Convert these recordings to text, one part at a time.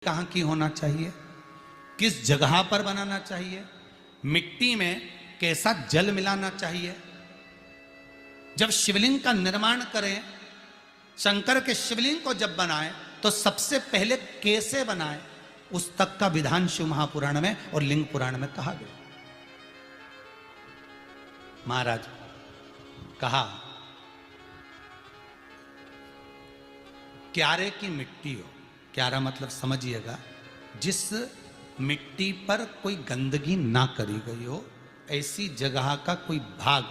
कहाँ की होना चाहिए, किस जगह पर बनाना चाहिए, मिट्टी में कैसा जल मिलाना चाहिए। जब शिवलिंग का निर्माण करें, शंकर के शिवलिंग को जब बनाएं तो सबसे पहले कैसे बनाएं, उस तक का विधान शिव महापुराण में और लिंग पुराण में कहा गया। महाराज कहा क्यारे की मिट्टी हो, क्यारा मतलब समझिएगा जिस मिट्टी पर कोई गंदगी ना करी गई हो, ऐसी जगह का कोई भाग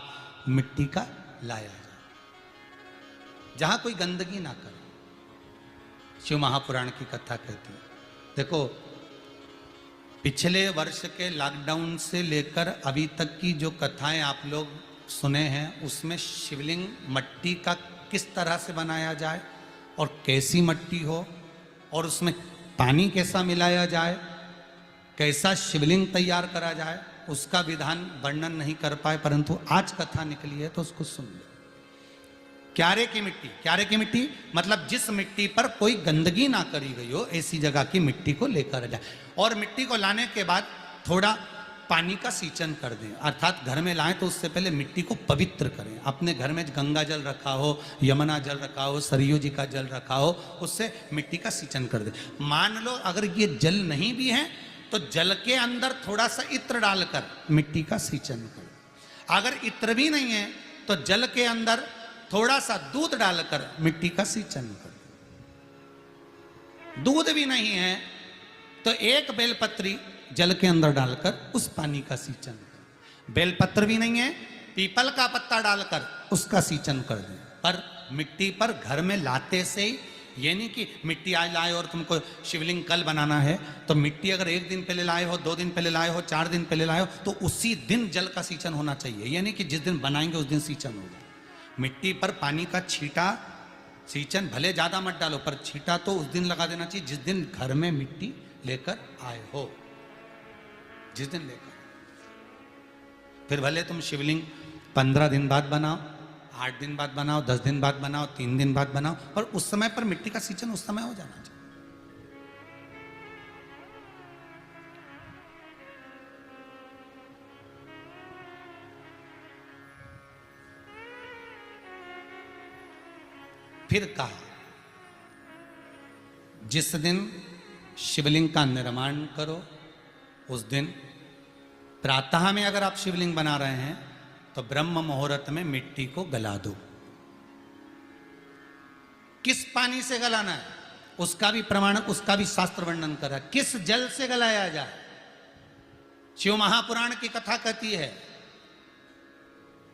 मिट्टी का लाया जाए जहां कोई गंदगी ना करे। शिव महापुराण की कथा कहती है। देखो पिछले वर्ष के लॉकडाउन से लेकर अभी तक की जो कथाएं आप लोग सुने हैं, उसमें शिवलिंग मट्टी का किस तरह से बनाया जाए और कैसी मट्टी हो और उसमें पानी कैसा मिलाया जाए, कैसा शिवलिंग तैयार करा जाए, उसका विधान वर्णन नहीं कर पाए, परंतु आज कथा निकली है तो उसको सुन लो। क्यारे की मिट्टी, क्यारे की मिट्टी मतलब जिस मिट्टी पर कोई गंदगी ना करी गई हो, ऐसी जगह की मिट्टी को लेकर जाए और मिट्टी को लाने के बाद थोड़ा पानी का सींचन कर दें, अर्थात घर में लाएं तो उससे पहले मिट्टी को पवित्र करें। अपने घर में गंगा जल रखा हो, यमुना जल रखा हो, सरयू जी का जल रखा हो, उससे मिट्टी का सींचन कर दें। मान लो अगर ये जल नहीं भी है तो जल के अंदर थोड़ा सा इत्र डालकर मिट्टी का सींचन करें। अगर इत्र भी नहीं है तो जल के अंदर थोड़ा सा दूध डालकर मिट्टी का सींचन करें। दूध भी नहीं है तो एक बेलपत्री जल के अंदर डालकर उस पानी का सींचन करें। बेलपत्र भी नहीं है, पीपल का पत्ता डालकर उसका सींचन कर दें। पर मिट्टी पर घर में लाते से ही, ये नहीं कि मिट्टी आज लाए और तुमको शिवलिंग कल बनाना है, तो मिट्टी अगर एक दिन पहले लाए हो, 2 दिन पहले लाए हो, 4 दिन पहले लाए हो, तो उसी दिन जल का सींचन होना चाहिए। ये नहीं कि जिस दिन बनाएंगे उस दिन सींचन होगा। मिट्टी पर पानी का छींटा, सींचन भले ज्यादा मत डालो, पर छींटा तो उस दिन लगा देना चाहिए जिस दिन घर में मिट्टी लेकर आए हो, जिस दिन लेकर। फिर भले तुम शिवलिंग 15 दिन बाद बनाओ, 8 दिन बाद बनाओ, 10 दिन बाद बनाओ, 3 दिन बाद बनाओ, पर उस समय पर मिट्टी का सींचन उस समय हो जाना चाहिए। फिर कहा जिस दिन शिवलिंग का निर्माण करो उस दिन प्रातः में अगर आप शिवलिंग बना रहे हैं तो ब्रह्म मुहूर्त में मिट्टी को गला दो। किस पानी से गलाना है उसका भी प्रमाण, उसका भी शास्त्र वर्णन करा। किस जल से गलाया जाए, शिव महापुराण की कथा कहती है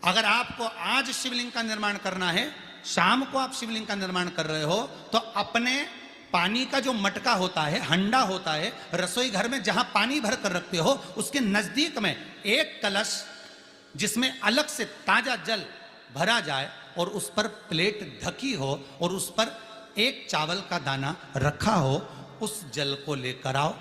अगर आपको आज शिवलिंग का निर्माण करना है, शाम को आप शिवलिंग का निर्माण कर रहे हो, तो अपने पानी का जो मटका होता है, हंडा होता है, रसोई घर में जहां पानी भर कर रखते हो, उसके नजदीक में एक कलश जिसमें अलग से ताजा जल भरा जाए और उस पर प्लेट ढकी हो और उस पर एक चावल का दाना रखा हो, उस जल को लेकर आओ।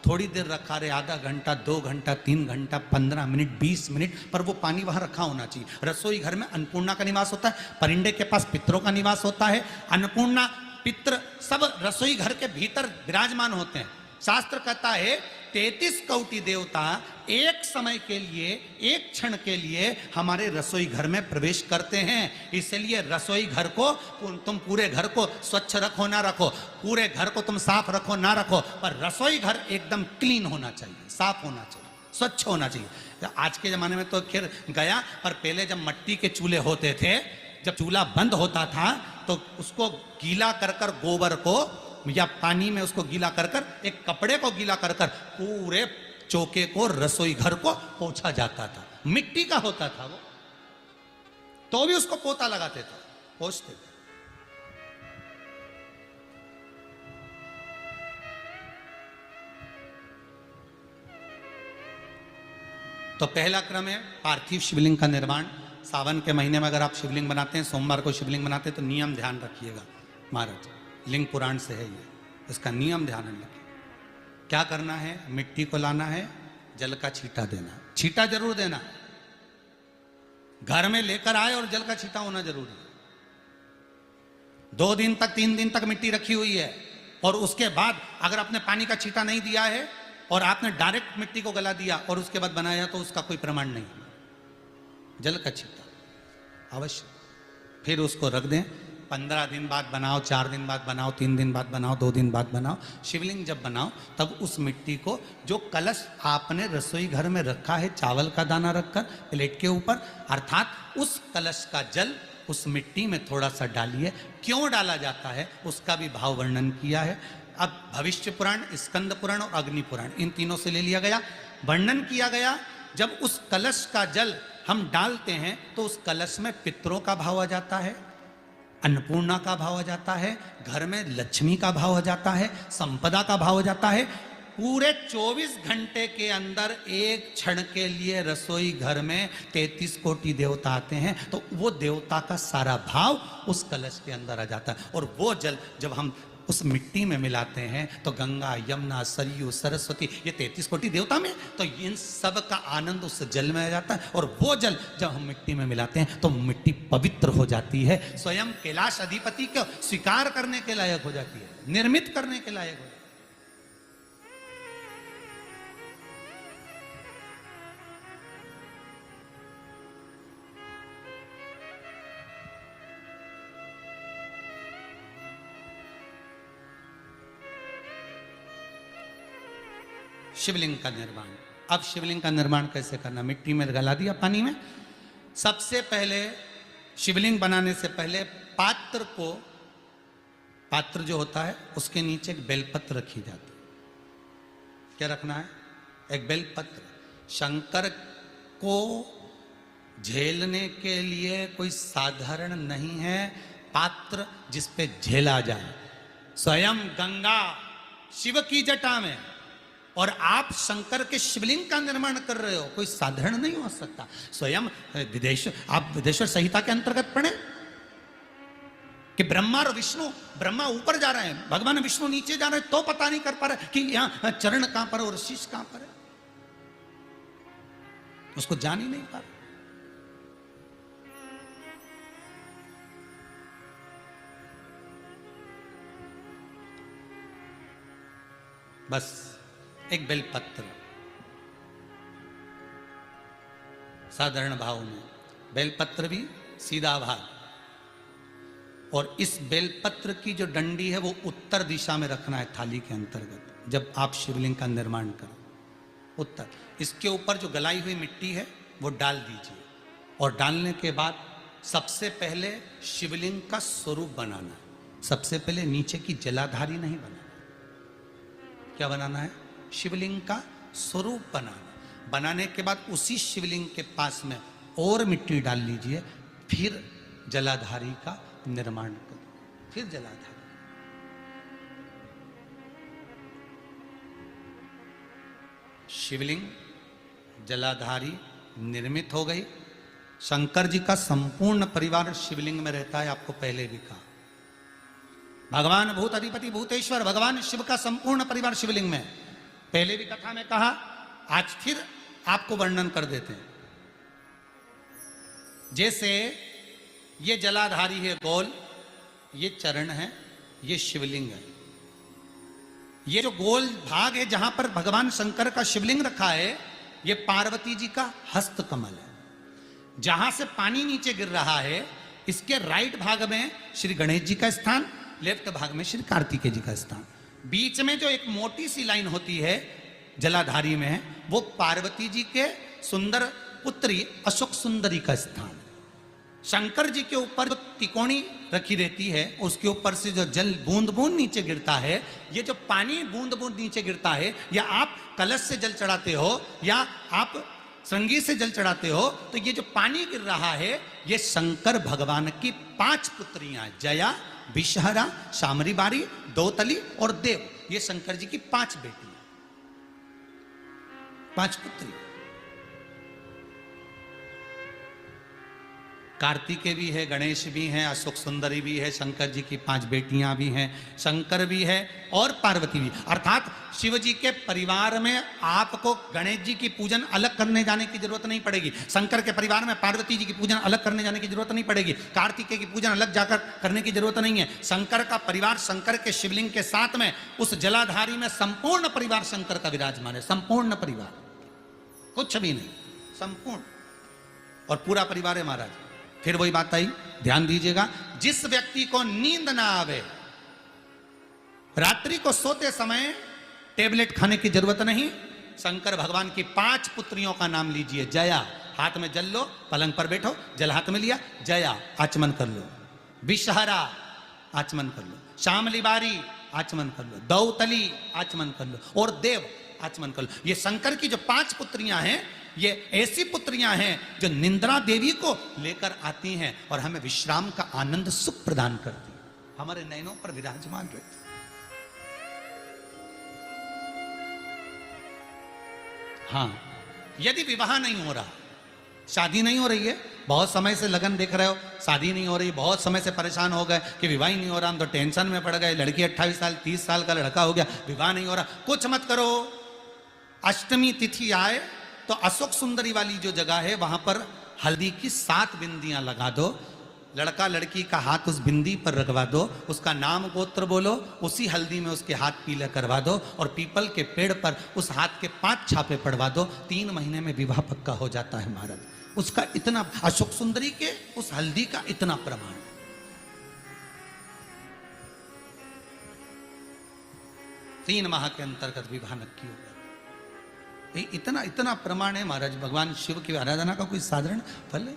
थोड़ी देर रखा रहे, आधा घंटा, 2 घंटा, 3 घंटा, 15 मिनट, 20 मिनट, पर वो पानी वहां रखा होना चाहिए। रसोई घर में अन्नपूर्णा का निवास होता है, परिंदे के पास पितरों का निवास होता है, अन्नपूर्णा पित्र सब रसोई घर के भीतर विराजमान होते हैं। शास्त्र कहता है 33 कोटि देवता एक समय के लिए, एक क्षण के लिए हमारे रसोई घर में प्रवेश करते हैं। इसलिए रसोई घर को तुम पूरे घर को स्वच्छ रखो ना रखो, पूरे घर को तुम साफ रखो ना रखो, पर रसोई घर एकदम क्लीन होना चाहिए, साफ होना चाहिए, स्वच्छ होना चाहिए। आज के जमाने में तो खैर गया, पर पहले जब मट्टी के चूल्हे होते थे, जब चूल्हा बंद होता था तो उसको गीला कर कर, गोबर को या पानी में उसको गीला कर कर, एक कपड़े को गीला कर कर पूरे चौके को, रसोई घर को पोंछा जाता था। मिट्टी का होता था वो, तो भी उसको पोता लगाते थे, पोंछते थे। तो पहला क्रम है पार्थिव शिवलिंग का निर्माण। सावन के महीने में अगर आप शिवलिंग बनाते हैं, सोमवार को शिवलिंग बनाते हैं, तो नियम ध्यान रखिएगा महाराज, लिंग पुराण से है ये, इसका नियम ध्यान रखिए। क्या करना है, मिट्टी को लाना है, जल का छींटा देना, छींटा जरूर देना, घर में लेकर आए और जल का छींटा होना जरूरी है। 2 दिन तक, 3 दिन तक मिट्टी रखी हुई है, और उसके बाद अगर आपने पानी का छींटा नहीं दिया है और आपने डायरेक्ट मिट्टी को गला दिया और उसके बाद बनाया तो उसका कोई प्रमाण नहीं। जल का छींटा अवश्य। फिर उसको रख दें, 15 दिन बाद बनाओ, 4 दिन बाद बनाओ, 3 दिन बाद बनाओ, 2 दिन बाद बनाओ। शिवलिंग जब बनाओ तब उस मिट्टी को, जो कलश आपने रसोई घर में रखा है चावल का दाना रखकर प्लेट के ऊपर, अर्थात उस कलश का जल उस मिट्टी में थोड़ा सा डालिए। क्यों डाला जाता है उसका भी भाव वर्णन किया है। अब भविष्य पुराण, स्कंद पुराण और अग्नि पुराण, इन तीनों से ले लिया गया। वर्णन किया गया जब उस कलश का जल हम डालते हैं तो उस कलश में पितरों का भाव आ जाता है, अन्नपूर्णा का भाव आ जाता है, घर में लक्ष्मी का भाव आ जाता है, संपदा का भाव आ जाता है। पूरे 24 घंटे के अंदर एक क्षण के लिए रसोई घर में 33 कोटि देवता आते हैं, तो वो देवता का सारा भाव उस कलश के अंदर आ जाता है। और वो जल जब हम उस मिट्टी में मिलाते हैं तो गंगा, यमुना, सरयू, सरस्वती, ये 33 कोटि देवता में, तो इन सब का आनंद उस जल में आ जाता है। और वो जल जब हम मिट्टी में मिलाते हैं तो मिट्टी पवित्र हो जाती है, स्वयं कैलाश अधिपति को स्वीकार करने के लायक हो जाती है, निर्मित करने के लायक हो जाती है। शिवलिंग का निर्माण। अब शिवलिंग का निर्माण कैसे करना? मिट्टी में गला दिया पानी में। सबसे पहले शिवलिंग बनाने से पहले पात्र जो होता है उसके नीचे एक बेलपत्र रखी जाती है। क्या रखना है? एक बेलपत्र। शंकर को झेलने के लिए कोई साधारण नहीं है पात्र जिस पे झेला जाए। स्वयं गंगा शिव की जटा में और आप शंकर के शिवलिंग का निर्माण कर रहे हो, कोई साधारण नहीं हो सकता। स्वयं आप विदेश्वर संहिता के अंतर्गत पढ़े कि ब्रह्मा और विष्णु, ब्रह्मा ऊपर जा रहे हैं, भगवान विष्णु नीचे जा रहे हैं, तो पता नहीं कर पा रहे कि यहां चरण कहां पर और शीश कहां पर है, उसको जान ही नहीं पा रहे। बस एक बेलपत्र साधारण भाव में, बेलपत्र भी सीधा भाग, और इस बेलपत्र की जो डंडी है वो उत्तर दिशा में रखना है थाली के अंतर्गत जब आप शिवलिंग का निर्माण करो। उत्तर। इसके ऊपर जो गलाई हुई मिट्टी है वो डाल दीजिए, और डालने के बाद सबसे पहले शिवलिंग का स्वरूप बनाना है। सबसे पहले नीचे की जलाधारी नहीं बनाना। क्या बनाना है? शिवलिंग का स्वरूप बनाना। बनाने के बाद उसी शिवलिंग के पास में और मिट्टी डाल लीजिए, फिर जलाधारी का निर्माण करो। फिर जलाधारी, शिवलिंग जलाधारी निर्मित हो गई। शंकर जी का संपूर्ण परिवार शिवलिंग में रहता है, आपको पहले भी कहा। भगवान भूत अधिपति भूतेश्वर, भगवान शिव का संपूर्ण परिवार शिवलिंग में, पहले भी कथा में कहा, आज फिर आपको वर्णन कर देते हैं। जैसे ये जलाधारी है गोल, ये चरण है, ये शिवलिंग है। ये जो गोल भाग है जहां पर भगवान शंकर का शिवलिंग रखा है, ये पार्वती जी का हस्त कमल है। जहां से पानी नीचे गिर रहा है, इसके राइट भाग में श्री गणेश जी का स्थान, लेफ्ट भाग में श्री कार्तिकेय जी का स्थान। बीच में जो एक मोटी सी लाइन होती है जलाधारी में है, वो पार्वती जी के सुंदर पुत्री अशोक सुंदरी का स्थान। शंकर जी के ऊपर जो तिकोनी रखी रहती है, उसके ऊपर से जो जल बूंद बूंद नीचे गिरता है, ये जो पानी बूंद बूंद नीचे गिरता है, या आप कलश से जल चढ़ाते हो या आप श्रृंगी से जल चढ़ाते हो, तो ये जो पानी गिर रहा है, ये शंकर भगवान की 5 पुत्रियां, जया, विषहरा, शामरी बारी, दौतली और देव, ये शंकर जी की 5 बेटी, 5 पुत्री। कार्तिकेय भी है, गणेश भी हैं, अशोक सुंदरी भी है, शंकर जी की 5 बेटियां भी हैं, शंकर भी है और पार्वती भी। अर्थात शिव जी के परिवार में आपको गणेश जी की पूजन अलग करने जाने की जरूरत नहीं पड़ेगी, शंकर के परिवार में पार्वती जी की पूजन अलग करने जाने की जरूरत नहीं पड़ेगी, कार्तिकेय की पूजन अलग जाकर करने की जरूरत नहीं है। शंकर का परिवार, शंकर के शिवलिंग के साथ में उस जलाधारी में संपूर्ण परिवार शंकर का विराजमान है, संपूर्ण परिवार, कुछ भी नहीं, संपूर्ण और पूरा परिवार है महाराज। फिर वही बात आई, ध्यान दीजिएगा, जिस व्यक्ति को नींद ना आवे, रात्रि को सोते समय टेबलेट खाने की जरूरत नहीं, शंकर भगवान की 5 पुत्रियों का नाम लीजिए। जया, हाथ में जल लो, पलंग पर बैठो, जल हाथ में लिया, जया आचमन कर लो, विषहरा आचमन कर लो, शामली बारी आचमन कर लो, दौतली आचमन कर लो और देव आचमन कर लो। ये शंकर की जो 5 पुत्रियां हैं, ये ऐसी पुत्रियां हैं जो निंद्रा देवी को लेकर आती हैं और हमें विश्राम का आनंद सुख प्रदान करती हैं, हमारे नयनों पर विराजमान रहती। हाँ, यदि विवाह नहीं हो रहा, शादी नहीं हो रही है, बहुत समय से लगन देख रहे हो, शादी नहीं हो रही, बहुत समय से परेशान हो गए कि विवाह ही नहीं हो रहा, हम तो टेंशन में पड़ गए, लड़की 28 साल 30 साल का लड़का हो गया, विवाह नहीं हो रहा, कुछ मत करो। अष्टमी तिथि आए तो अशोक सुंदरी वाली जो जगह है वहां पर हल्दी की 7 बिंदियां लगा दो, लड़का लड़की का हाथ उस बिंदी पर रखवा दो, उसका नाम गोत्र बोलो, उसी हल्दी में उसके हाथ पीले करवा दो और पीपल के पेड़ पर उस हाथ के 5 छापे पड़वा दो, 3 महीने में विवाह पक्का हो जाता है महाराज। उसका इतना, अशोक सुंदरी के उस हल्दी का इतना प्रमाण, 3 माह के अंतर्गत विवाह नक्की होगा। इतना इतना प्रमाण है महाराज। भगवान शिव की आराधना का कोई साधारण फल है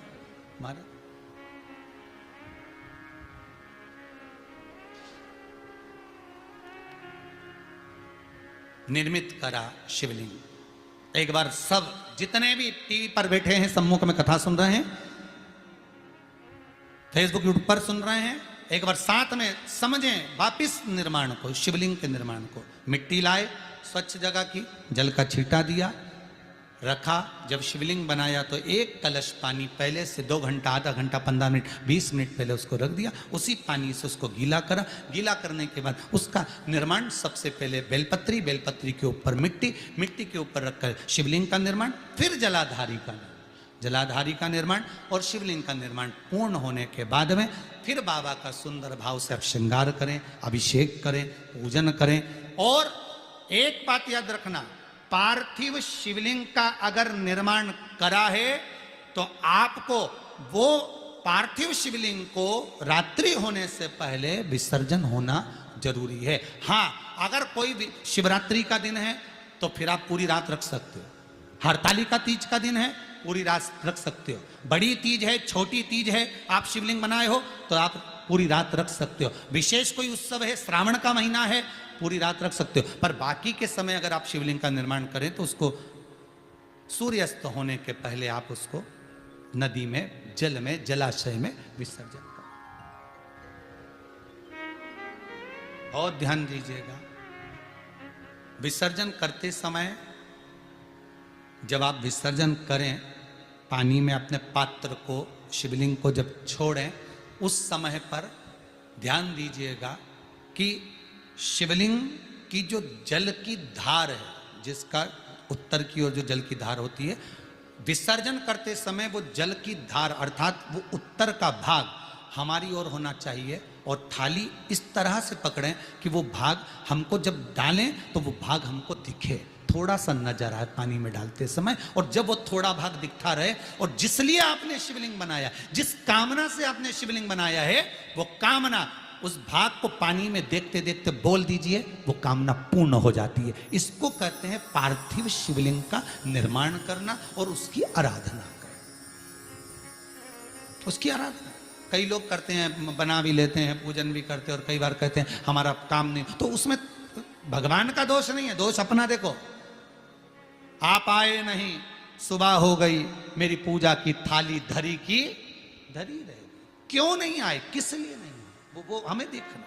महाराज। निर्मित करा शिवलिंग। एक बार सब जितने भी टीवी पर बैठे हैं, सम्मुख में कथा सुन रहे हैं, फेसबुक यूट्यूब पर सुन रहे हैं, एक बार साथ में समझें वापिस निर्माण को, शिवलिंग के निर्माण को। मिट्टी लाए, स्वच्छ जगह की, जल का छींटा दिया, रखा। जब शिवलिंग बनाया तो 1 कलश पानी पहले से 2 घंटा, आधा घंटा, 15 मिनट, 20 मिनट पहले उसको रख दिया। उसी पानी से उसको गीला करा। गीला करने के बाद उसका निर्माण सबसे पहले बेलपत्री, बेलपत्री के ऊपर मिट्टी, मिट्टी के ऊपर रखकर शिवलिंग का निर्माण, फिर जलाधारी का निर्माण और शिवलिंग का निर्माण पूर्ण होने के बाद में फिर बाबा का सुंदर भाव से आप श्रृंगार करें, अभिषेक करें, पूजन करें। और एक बात याद रखना, पार्थिव शिवलिंग का अगर निर्माण करा है तो आपको वो पार्थिव शिवलिंग को रात्रि होने से पहले विसर्जन होना जरूरी है। हाँ, अगर कोई शिवरात्रि का दिन है तो फिर आप पूरी रात रख सकते हो। हरतालिका तीज का दिन है, पूरी रात रख सकते हो। बड़ी तीज है, छोटी तीज है, आप शिवलिंग बनाए हो तो आप पूरी रात रख सकते हो। विशेष कोई उत्सव है, श्रावण का महीना है, पूरी रात रख सकते हो। पर बाकी के समय अगर आप शिवलिंग का निर्माण करें तो उसको सूर्यास्त होने के पहले आप उसको नदी में, जल में, जलाशय में विसर्जन करें। बहुत ध्यान दीजिएगा, विसर्जन करते समय जब आप विसर्जन करें, पानी में अपने पात्र को, शिवलिंग को जब छोड़ें, उस समय पर ध्यान दीजिएगा कि शिवलिंग की जो जल की धार है, जिसका उत्तर की ओर जो जल की धार होती है, विसर्जन करते समय वो जल की धार अर्थात वो उत्तर का भाग हमारी ओर होना चाहिए और थाली इस तरह से पकड़ें कि वो भाग हमको जब डालें तो वो भाग हमको दिखे, थोड़ा सा नजर आए पानी में डालते समय। और जब वो थोड़ा भाग दिखता रहे, और जिसलिए आपने शिवलिंग बनाया, जिस कामना से आपने शिवलिंग बनाया है, वो कामना उस भाग को पानी में देखते देखते बोल दीजिए, वो कामना पूर्ण हो जाती है। इसको कहते हैं पार्थिव शिवलिंग का निर्माण करना और उसकी आराधना करना। उसकी आराधना कई लोग करते हैं, बना भी लेते हैं, पूजन भी करते हैं, और कई बार कहते हैं हमारा काम नहीं, तो उसमें भगवान का दोष नहीं है, दोष अपना देखो। आप आए नहीं, सुबह हो गई, मेरी पूजा की थाली धरी की धरी रहे, क्यों नहीं आए, किस लिए नहीं, वो हमें देखना।